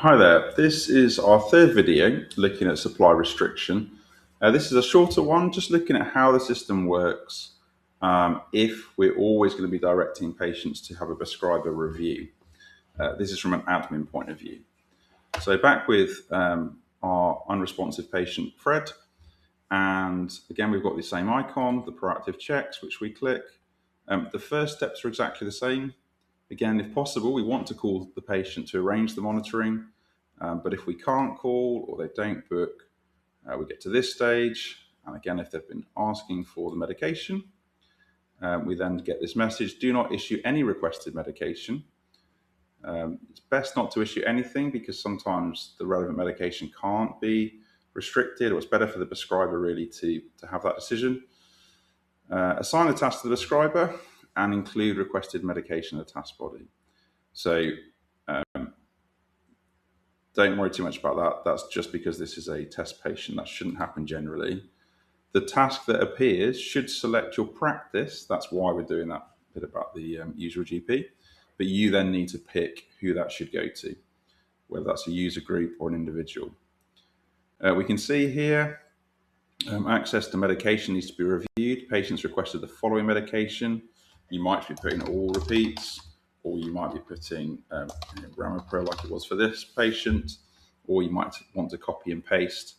Hi there, this is our third video looking at supply restriction. This is a shorter one, just looking at how the system works if we're always going to be directing patients to have a prescriber review. This is from an admin point of view. So back with our unresponsive patient Fred, and again we've got the same icon, the proactive checks, which we click. The first steps are exactly the same. Again, if possible, we want to call the patient to arrange the monitoring. But if we can't call or they don't book, we get to this stage. And again, if they've been asking for the medication, we then get this message: do not issue any requested medication. It's best not to issue anything because sometimes the relevant medication can't be restricted, or it's better for the prescriber really to have that decision. Assign the task to the prescriber and include requested medication in the task body. So don't worry too much about that. That's just because this is a test patient. That shouldn't happen generally. The task that appears should select your practice. That's why we're doing that bit about the usual GP. But you then need to pick who that should go to, whether that's a user group or an individual. We can see here, access to medication needs to be reviewed. Patients requested the following medication. You might be putting all repeats, or you might be putting Ramipril like it was for this patient, or you might want to copy and paste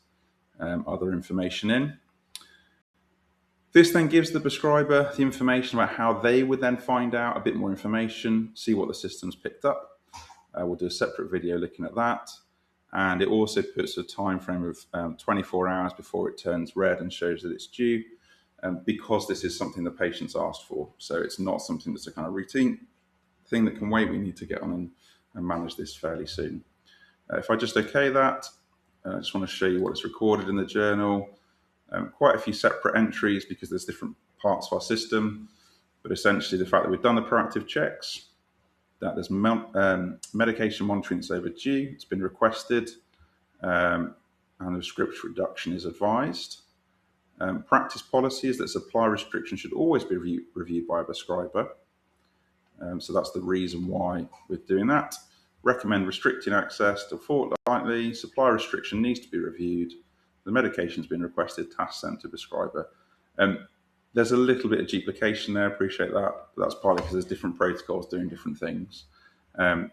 other information in. This then gives the prescriber the information about how they would then find out a bit more information, see what the system's picked up. We'll do a separate video looking at that. And it also puts a time frame of 24 hours before it turns red and shows that it's due, because this is something the patient's asked for. So it's not something that's a kind of routine thing that can wait. We need to get on and manage this fairly soon. If I just OK that, I just want to show you what is recorded in the journal. Quite a few separate entries because there's different parts of our system, but essentially the fact that we've done the proactive checks, that there's medication monitoring that's overdue, it's been requested, and the script reduction is advised. Practice policy is that supply restriction should always be reviewed by a prescriber. So that's the reason why we're doing that. Recommend restricting access to fortnightly. Supply restriction needs to be reviewed. The medication's been requested, task sent to prescriber. There's a little bit of duplication there, appreciate that. But that's partly because there's different protocols doing different things. And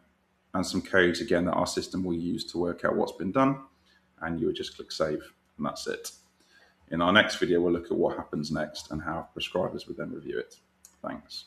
some codes, again, that our system will use to work out what's been done. And you would just click save, and that's it. In our next video, we'll look at what happens next and how prescribers would then review it. Thanks.